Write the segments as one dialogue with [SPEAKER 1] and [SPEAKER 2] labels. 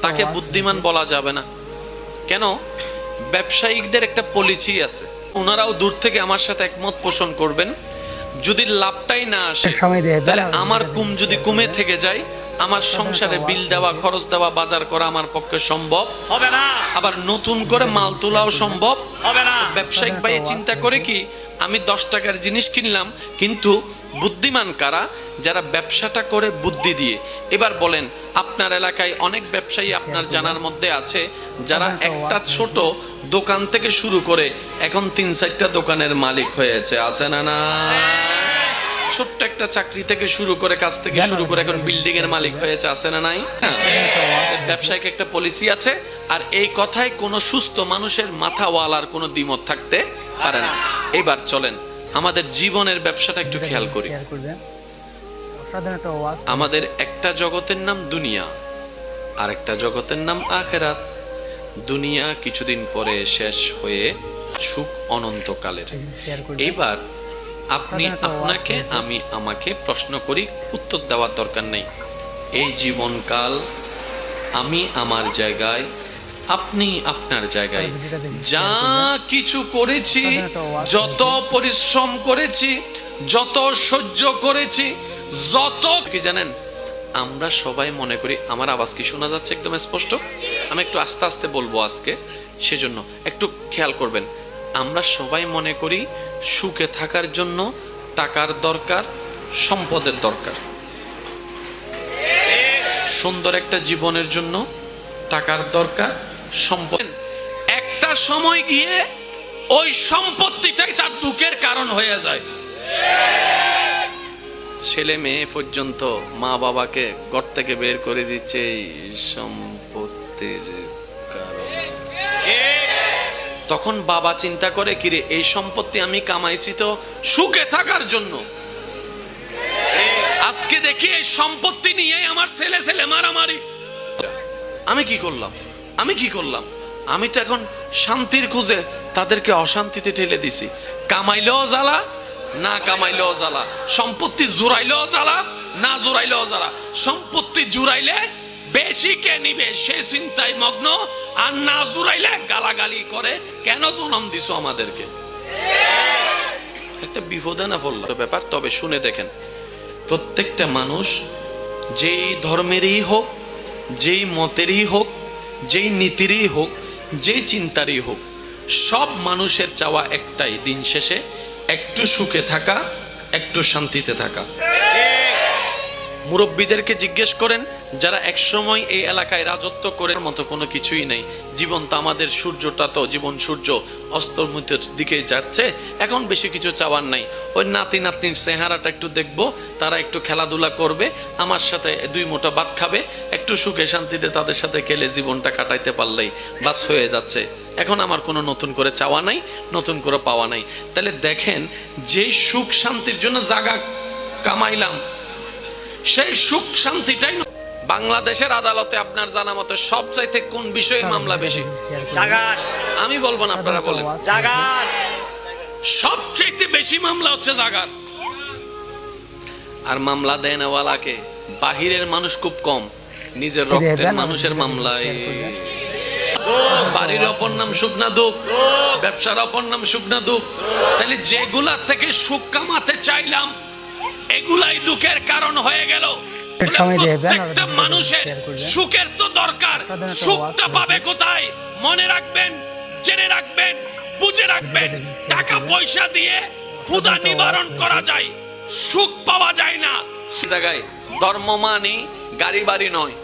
[SPEAKER 1] তাকে বুদ্ধিমান বলা যাবে না। কেন? ব্যবসায়িকদের একটা পলিসি আছে, ওনারাও দূর থেকে আমার সাথে একমত পোষণ করবেন। যদি লাভটাই না আসে তাহলে আমার যদি কমে থেকে যায়, আমার সংসারে বিল দেওয়া, খরচ দেওয়া, বাজার করা আমার পক্ষে সম্ভব হবে না। আবার নতুন করে মাল তোলাও সম্ভব হবে না। ব্যবসায়িক ভাই চিন্তা করে কি, আমি 10 টাকার জিনিস কিনলাম, কিন্তু বুদ্ধিমান কারা? যারা ব্যবসাটা করে বুদ্ধি দিয়ে। এবার বলেন, আপনার এলাকায় অনেক ব্যবসায়ী আপনার জানার মধ্যে আছে যারা একটা ছোট দোকান থেকে শুরু করে এখন 3-4টা দোকানের মালিক হয়েছে, আছে না? না, ছোট্ট একটা চাকরি থেকে শুরু করে, কাজ থেকে শুরু করে এখন বিল্ডিং এর মালিক হয়েছে, আছে না? নাই? ব্যবসায়িক একটা পলিসি আছে, আর এই কথায় কোনো সুস্থ মানুষের মাথাওয়ালার কোনো দ্বিমত থাকতে পারে না। এবার চলেন আমাদের জীবনের ব্যবসাটা একটু খেয়াল করি। আমাদের একটা জগতের নাম দুনিয়া, আর একটা জগতের নাম আখিরাত। দুনিয়া কিছুদিন পরে শেষ হয়ে, সুখ অনন্তকালের। এইবার আপনি আপনাকে, আমি আমাকে প্রশ্ন করি, উত্তর দেওয়ার দরকার নেই। এই জীবনকাল আমি আমার জায়গায়, আপনি আপনার জায়গায়, যা কিছু করেছি, যত পরিশ্রম করেছি, যত সহ্য করেছি, যত কি জানেন, আমরা সবাই মনে করি, আমার আওয়াজ কি শোনা যাচ্ছে একদম স্পষ্ট? আমি একটু আস্তে আস্তে বলবো আজকে, সেজন্য একটু খেয়াল করবেন। আমরা সবাই মনে করি সুখে থাকার জন্য টাকার দরকার, সম্পদের দরকার। সুন্দর একটা জীবনের জন্য টাকার দরকার, সম্পদ। একটা সময় গিয়ে ওই সম্পত্তিটাই তার দুঃখের কারণ হয়ে যায়। ছেলে মেয়ে পর্যন্ত মা বাবাকে ঘর থেকে বের করে দিচ্ছে এই সম্পত্তির কারণে। তখন বাবা চিন্তা করে, কিরে এই সম্পত্তি আমি কামাইছি তো সুখে থাকার জন্য, আজকে দেখি এই সম্পত্তি নিয়ে আমার ছেলে ছেলে মারামারি। আমি কি করলাম? আমি তো এখন শান্তির খুঁজে তাদেরকে অশান্তিতে ঠেলে দিছি। কামাইলেও জ্বালা, না কামাইলেও জ্বালা। সম্পত্তি জুড়াইলেও জ্বালা, না জুড়াইলেও জ্বালা। সম্পত্তি জুড়াইলে বেশি কে নিবে সে চিন্তায় মগ্ন, আর না জুড়াইলে গালাগালি করে, কেন জন্ম দিছো আমাদেরকে। একটা বিপদে না পড়ল ব্যাপার। তবে শুনে দেখেন, প্রত্যেকটা মানুষ যেই ধর্মেরই হোক, যেই মতেরই হোক, যেই নীতিরই হোক, যেই চিন্তারই হোক, সব মানুষের চাওয়া একটাই, দিন শেষে একটু সুখে থাকা, একটু শান্তিতে থাকা। মুরব্বীদেরকে জিজ্ঞেস করেন, যারা একসময় এই এলাকায় রাজত্ব করে, মতো কোনো কিছুই নেই। জীবন তো আমাদের, সূর্যটা তো জীবন, সূর্য অস্তমিতের দিকে যাচ্ছে, এখন বেশি কিছু চাওয়ার নাই। ওই নাতি নাতনির চেহারাটা একটু দেখবো, তারা একটু খেলাধুলা করবে, আমার সাথে 2 মুঠো ভাত খাবে, একটু সুখে শান্তিতে তাদের সাথে খেলে জীবনটা কাটাইতে পারলেই বাস হয়ে যাচ্ছে। এখন আমার কোনো নতুন করে চাওয়া নাই, নতুন করে পাওয়া নাই। তাহলে দেখেন, যেই সুখ শান্তির জন্য জায়গা কামাইলাম, সেই সুখ শান্তিটাই। বাংলাদেশের আদালতে আপনার জানা মতে সবচাইতে কোন বিষয়ে মামলা বেশি? আমি বলবো না, আপনারা বলেন। সবচাইতে বেশি মামলা হচ্ছে জাগার। আর মামলা দেয় নেওয়ালাকে বাহিরের মানুষ খুব কম, নিজের রক্তের মানুষের মামলায়। বাড়ির অপর নাম সুখ না দুঃখ, ব্যবসার অপর নাম সুখ না দুঃখ। তাহলে যেগুলা থেকে সুখ কামাতে চাইলাম, এগুলাই দুঃখের কারণ হয়ে গেল। প্রত্যেকটা মানুষের সুখের তো দরকার, সুখটা পাবে কোথায়? মনে রাখবেন, জেনে রাখবেন, বুঝে রাখবেন, টাকা পয়সা দিয়ে ক্ষুধা নিবারণ করা যায়, সুখ পাওয়া যায় না। জায়গায় ধর্ম মানি গাড়ি বাড়ি নয়,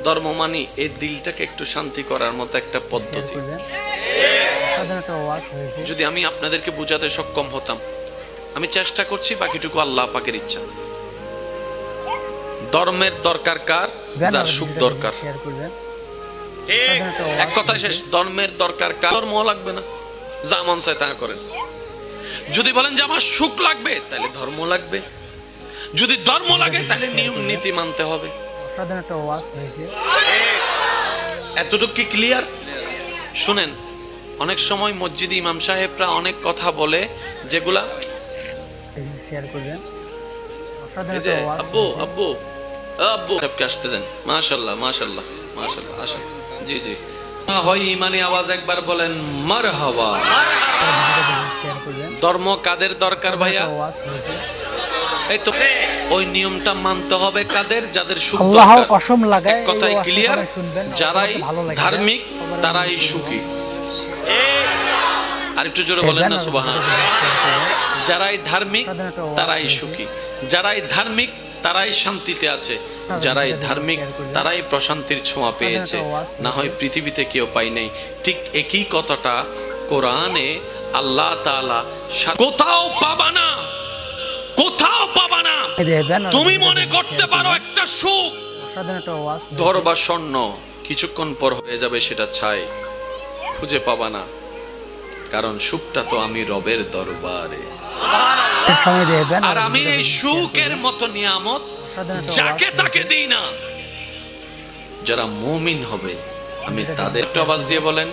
[SPEAKER 1] ধর্ম মানি এই দিলটাকে একটু শান্তি করার মতো একটা পদ্ধতি। যদি আমি আপনাদেরকে বুঝাতে সক্ষম হতাম, আমি চেষ্টা করছি, বাকিটুকু আল্লাহ পাকের ইচ্ছা। ধর্মের দরকার কার? যার সুখ দরকার। এক কথা শেষ। ধর্মের দরকার কার? ধর্ম লাগবে না, যা মন চায় তা করেন। যদি বলেন যে আমার সুখ লাগবে, তাহলে ধর্ম লাগবে। যদি ধর্ম লাগে, তাহলে নিয়ম নীতি মানতে হবে। এতটুকু কি ক্লিয়ার? শুনেন, অনেক সময় মসজিদে ইমাম সাহেবরা অনেক কথা বলে, যেগুলা আব্বু আব্বু আব্বু সাহেবকে আসতে দেন। মাশাআল্লাহ মাশাআল্লাহ মাশাআল্লাহ, আসেন। জি জি, হয় ইমানি আওয়াজ একবার বলেন মারহাবা। ধর্ম কাদের দরকার ভাইয়া? এই তো ওই নিয়মটা মানতে হবে কাদের? যাদের সুখ দরকার। এক কথায় ক্লিয়ার, যারাই ধার্মিক তারাই সুখী। আর একটু জোরে বলেন না সুবহানাল্লাহ। যারাই ধার্মিক তারাই সুখী, যারাই ধার্মিক তারাই শান্তিতে আছে, যারাই ধার্মিক তারাই প্রশান্তির ছোঁয়া পেয়েছে, না হয় পৃথিবীতে কেউ পাই নাই। ঠিক একই কথাটা কোরআনে আল্লাহ তাআলা কোথাও পাবা না, কোথাও পাবা না। তুমি মনে করতে পারো একটা সুখ ধর বা স্বর্ণ, কিছুক্ষণ পর হয়ে যাবে সেটা ছাই, খুঁজে পাবা না। কারণ সুখটা তো আমি রবের দরবারে, আর আমি এই সুখের মতো নিয়ামত যাকে তাকে দিই না। যারা মুমিন হবে আমি তাদের একটু আওয়াজ দিয়ে বলেন।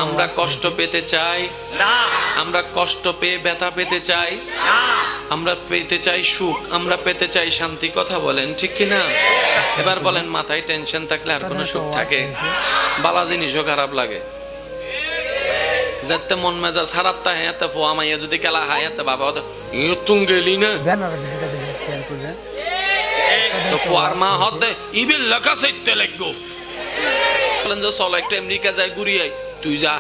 [SPEAKER 1] আমরা কষ্ট পেতে চাই না, আমরা কষ্ট পেয়ে ব্যথা পেতে চাই, আমরা পেতে চাই সুখ, আমরা পেতে চাই শান্তি। কথা বলেন ঠিক কিনা? এবার বলেন, মাথায় টেনশন থাকলে আর কোনো সুখ থাকে? বালা জিনিসও খারাপ লাগে। যাতে মন মেজাজ খারাপ তা হাতে ফোয়া মাইয়া যদি খেলা হায়াতে বাবা তুম গেলি না তো ফোয়ার মা হতে ইবিল লেখা সাইতে লাগবো। বলেন যে চলো একটু আমেরিকা যাই ঘুরিয়ে, তুই যা।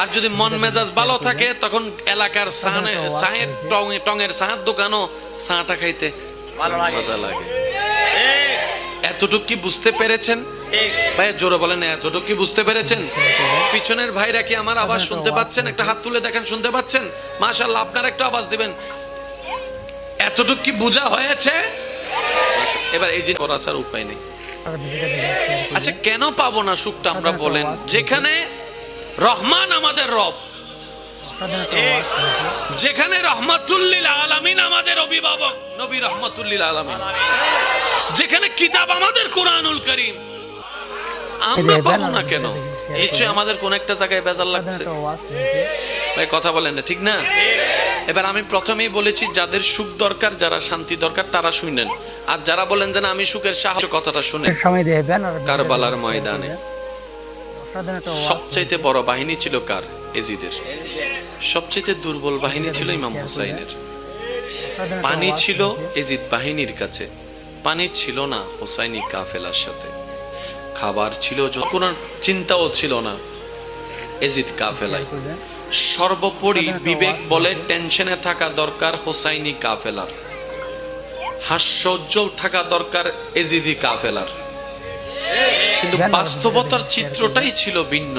[SPEAKER 1] আর যদি মন মেজাজ ভালো থাকে তখন এলাকার চায়ের টঙের চায়ের দোকানও চাটা খাইতে মজা লাগে। এতটুকু কি বুঝতে পেরেছেন ভাই? জোরে বলেন, এতটুকু কি বুঝতে পেরেছেন? পিছনের ভাইরা কি আমার আওয়াজ শুনতে পাচ্ছেন? একটা হাত তুলে দেখেন, শুনতে পাচ্ছেন? মাশাআল্লাহ, আপনারা একটা আওয়াজ দিবেন। এতটুকু কি বোঝা হয়েছে? এবার এই যে করার উপায় নেই। আচ্ছা, কেন পাবো না সুখটা আমরা বলেন? যেখানে রহমান আমাদের রব, যেখানে রহমাতুল্লিল আলামিন আমাদের অভিভাবক নবী রহমাতুল্লিল আলামিন, যেখানে কিতাব আমাদের কোরআনুল কারীম, আমরা পাবো না কেন? এই যে আমাদের কোন একটা জায়গায় বেজার লাগছে ভাই, কথা বলেন না, ঠিক না? এবার আমি প্রথমেই বলেছি, যাদের সুখ দরকার, যারা শান্তি দরকার তারা শুনেন। আর যারা বলেন যে না আমি সুখের সাহায্য, কথাটা শুনেন। কারবালার ময়দানে সবচাইতে বড় বাহিনী ছিল কার? এজিদের। সবচাইতে দুর্বল বাহিনী ছিল ইমাম হুসাইনের। পানি ছিল এজিদ বাহিনীর কাছে, পানি ছিল না হুসাইনি কাফেলার সাথে, খাবার ছিল, কোনো চিন্তাও ছিল না এজিদ কাফেলায়। সর্বোপরি বিবেক বলে টেনশনে থাকা দরকার হুসাইনি কাফেলার, হাস্যোজ্জ্বল থাকা দরকার এজিদি কাফেলার। কিন্তু বাস্তবতার চিত্রটাই ছিল ভিন্ন।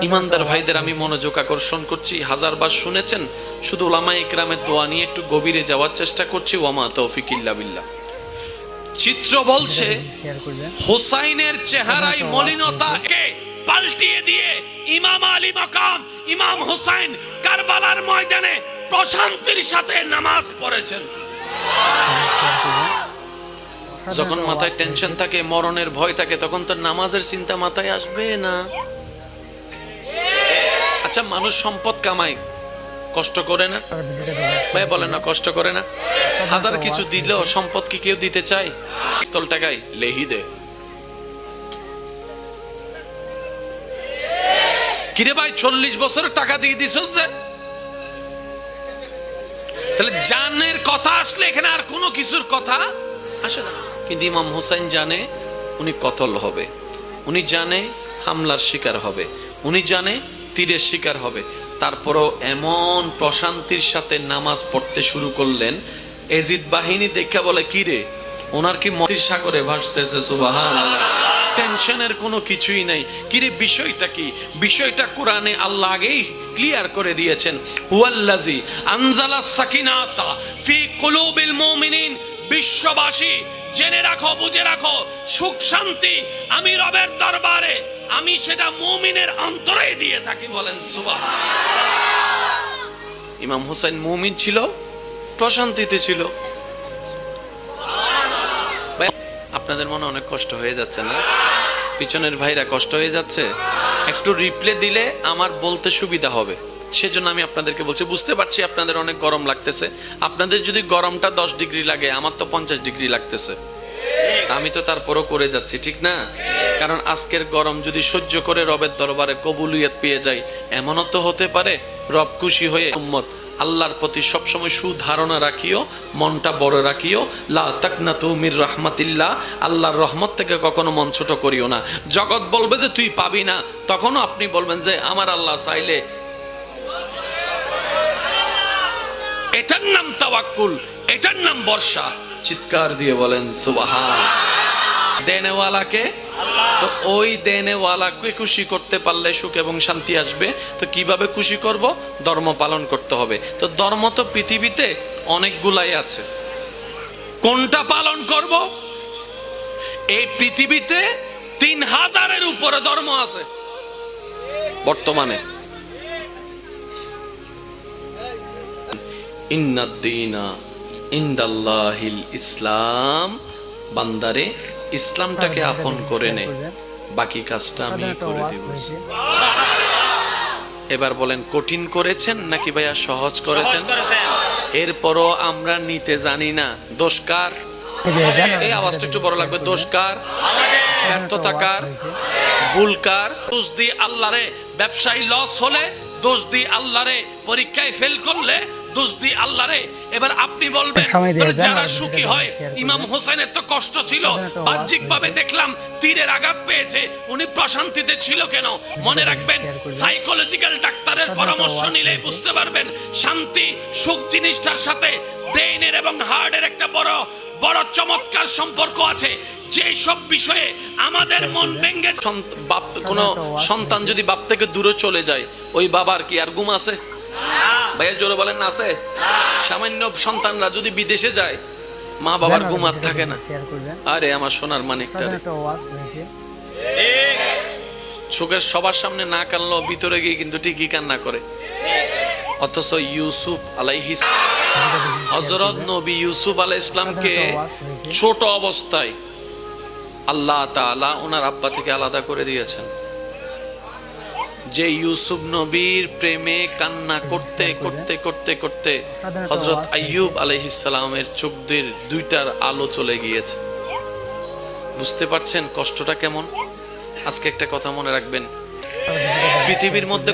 [SPEAKER 1] ইমানদার ভাইদের আমি মনোযোগ আকর্ষণ করছি, হাজারবার শুনেছেন, শুধু উলামায়ে ইকরামের দোয়া নিয়ে একটু গভীরে যাওয়ার চেষ্টা করছি। ওয়ামা তৌফিক ইল্লা বিল্লাহ। চিত্র বলছে হুসাইনের চেহারায় মলিনতাকে পাল্টিয়ে দিয়ে ইমাম আলী মাকাম ইমাম হুসাইন কারবালার ময়দানে প্রশান্তির সাথে নামাজ পড়েছেন। যখন মাথায় টেনশন থাকে, মরণের ভয় থাকে, তখন তো নামাজের চিন্তা মাথায় আসবে না। আচ্ছা, মানুষ সম্পদ কামায়, কষ্ট করে না ভাই? বলে না কষ্ট করে না? হাজার কিছু দিলেও সম্পদ কি কেউ দিতে চায়? পিস্তল টাকায় লেহি দে। কিরে ভাই, 40 বছরের টাকা দিয়ে দিছস যে? তাহলে জানের কথা আসলে এখানে আর কোনো কিছুর কথা আসে না। কিন্তু ইমাম হুসাইন জানে উনি কতল হবে, উনি জানে হামলার শিকার হবে, উনি জানে তীরের শিকার হবে। তারপরও এমন প্রশান্তির সাথে নামাজ পড়তে শুরু করলেন, এজিদ বাহিনী দেখে বলে, কি রে, ওনার কি মতির সাগরে ভাসতেছে? সুবহানাল্লাহ। টেনশনের কোনো কিছুই নাই। কিরে, বিষয়টা কি? বিষয়টা কোরআনে আল্লাহ আগেই ক্লিয়ার করে দিয়েছেন। হুয়াল্লাযী আনজালাস সাকিনাতা ফি কুলুবিল মুমিনিন। বিশ্ববাসী জেনে রাখো, বুঝে রাখো, সুখ শান্তি আমি রবের দরবারে, আমি সেটা মুমিনের অন্তরে দিয়ে থাকি। বলেন সুবহানাল্লাহ। ইমাম হুসাইন মুমিন ছিল, প্রশান্তিতে ছিল। আপনাদের মনে অনেক কষ্ট হয়ে যাচ্ছে না? পিছনের ভাইরা কষ্ট হয়ে যাচ্ছে? একটু রিপ্লে দিলে আমার বলতে সুবিধা হবে। সেজন্য আমি আপনাদেরকে বলছি, বুঝতে পারছি আপনাদের অনেক গরম লাগতেছে। আপনাদের যদি গরমটা 10 ডিগ্রি লাগে, আমার তো 50 ডিগ্রি লাগতেছে। আমি তো তারপরও করে যাচ্ছি, ঠিক না? কারণ আজকের গরম যদি সহ্য করে রবের দরবারে কবুলিয়ত পেয়ে যাই, এমনও তো হতে পারে রব খুশি হয়ে উম্মত আল্লাহর প্রতি সবসময় সুধারণা রাখিও, মনটা বড় রাখিও। লা তাকনাতু মির রাহমাতিল্লাহ, আল্লাহর রহমত থেকে কখনো মন ছোট করিও না। জগৎ বলবে যে তুই পাবি না, তখনও আপনি বলবেন যে আমার আল্লাহ চাইলে। এটার নাম তাওয়াক্কুল, এটার নাম বর্ষা। চিৎকার দিয়ে বলেন সুবহান। দেনেওয়ালাকে, তো ওই দেনেওয়ালাকে খুশি করতে পারলে সুখ এবং শান্তি আসবে। তো কিভাবে খুশি করব? ধর্ম পালন করতে হবে। তো ধর্ম তো পৃথিবীতে অনেকগুলাই আছে, কোনটা পালন করব? এই পৃথিবীতে 3000-এর উপরে ধর্ম আছে বর্তমানে। ইন্নাদ-দীনা ইনদাল্লাহিল ইসলাম। বান্দারে ইসলামটাকে আপন করে নে, বাকি কাজটা আমি করে দিব। এবার বলেন, কঠিন করেছেন নাকি ভাইয়া সহজ করেছেন? এরপরও আমরা নিতে জানি না। দোষ কার? এই আওয়াজটা একটু বড় লাগবে। দোষ কার? ব্যর্থতা কার? ভুল কার? দোষ দি আল্লাহরে। ব্যবসায়ী লস হলে দোষ দি আল্লাহরে, পরীক্ষায় ফেল করলে দোষ দি আল্লাহরে। এবার আপনি বলবেন যারা সুখী হয়, ইমাম হোসেনের তো কষ্ট ছিল, বাহ্যিক ভাবে দেখলাম তীরের আঘাত পেয়েছে, উনি প্রশান্তিতে ছিল কেন? মনে রাখবেন, সাইকোলজিক্যাল ডাক্তারের পরামর্শ নিলে বুঝতে পারবেন শান্তি সুখ জিনিসটার সাথে ব্রেইনের এবং হার্টের একটা বড় বড় চমৎকার সম্পর্ক আছে। যে সব বিষয়ে আমাদের মন ভেঙে, বাপ কোন সন্তান যদি বাপ থেকে দূরে চলে যায়, ওই বাবার কি আর ঘুম আছে? ভাইয়া জোরে বলেন, না আছে? সামান্য সন্তানরা যদি বিদেশে যায়, মা বাবার ঘুম আর থাকে না। আরে আমার সোনার মানিকটা, চোখের সবার সামনে না কানলেও ভিতরে গিয়ে কিন্তু ঠিকই কান্না করে। অথচ ইউসুফ আলাইহিস, হযরত নবী ইউসুফ আলাইহিস ইসলামকে ছোট অবস্থায় আল্লাহ তাআলা ওনার আব্বা থেকে আলাদা করে দিয়েছেন। যে ইউসুফ নবীর প্রেমে কান্না করতে করতে করতে করতে হযরত আইয়ুব আলাইহিস সালামের চোখ দিয়ে দুইটার আলো চলে গিয়েছে। বুঝতে পারছেন কষ্টটা কেমন? আজকে একটা কথা মনে রাখবেন, পৃথিবীর মধ্যে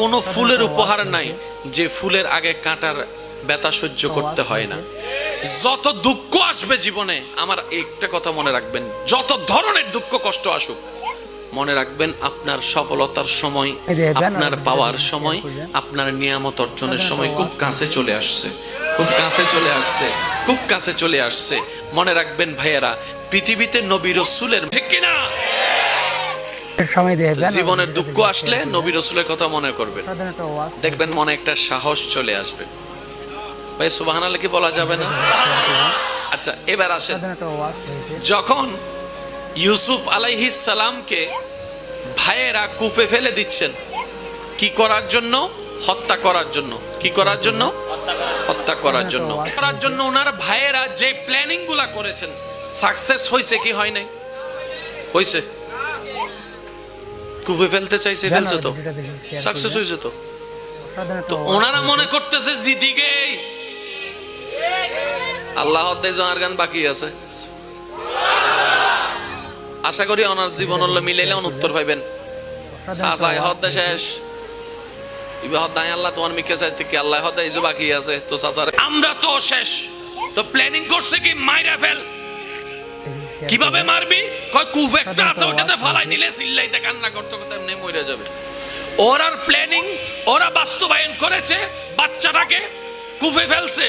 [SPEAKER 1] কোনো ফুলের উপহার নাই যে ফুলের আগে কাঁটার ব্যথা সহ্য করতে হয় না। যত দুঃখ আসবে জীবনে, আমার একটা কথা মনে রাখবেন, যত ধরনের দুঃখ কষ্ট আসুক, মনে রাখবেন আপনার সফলতার সময়, আপনার পাওয়ার সময়, আপনার নিয়ামত অর্জনের সময় খুব কাছে চলে আসছে, খুব কাছে চলে আসছে, খুব কাছে চলে আসছে। মনে রাখবেন ভাইয়েরা, পৃথিবীতে নবী রাসূলের, ঠিক কিনা? জীবনের দুঃখ আসলে নবী রাসূলের কথা মনে করবেন, দেখবেন মনে একটা সাহস চলে আসবে। ভাই সুবহানাল্লাহ কি বলা যাবে না? আচ্ছা এবার আসেন, যখন ইউসুফ আলাইহিস সালামকে ভাইয়েরা কূপে ফেলে দিচ্ছেন, কি করার জন্য? হত্যা করার জন্য। কি করার জন্য? হত্যা করার জন্য। করার জন্য ওনার ভাইয়েরা যে প্ল্যানিং গুলা করেছেন, সাকসেস হয়েছে কি হয় নাই? হয়েছে। কূপে ফেলতে চাইছে, ফেলছে তো, সাকসেস হয়েছে তো। তো ওনারা মনে করতেছে জিদিকে আল্লাহ আর গান বাকি আছে। আশা করি ওনার জীবন হলো মিলাইলে উত্তর পাইবেন। শেষ আল্লাহ তোমার মিকে চাইতে কি আল্লাহ হদাই যে বাকি আছে তো চাচার, আমরা তো শেষ। তো প্ল্যানিং করছে কি মাইরা ফেল। কিভাবে মারবি? কয় কূপ একটা আছে, ওটাতে ফালাই দিলে চিল্লাইতে কান্না করতে করতে এমনি মরে যাবে। ওরার প্ল্যানিং ওরা বাস্তবায়ন করেছে, বাচ্চাটাকে কূপে ফেলছে।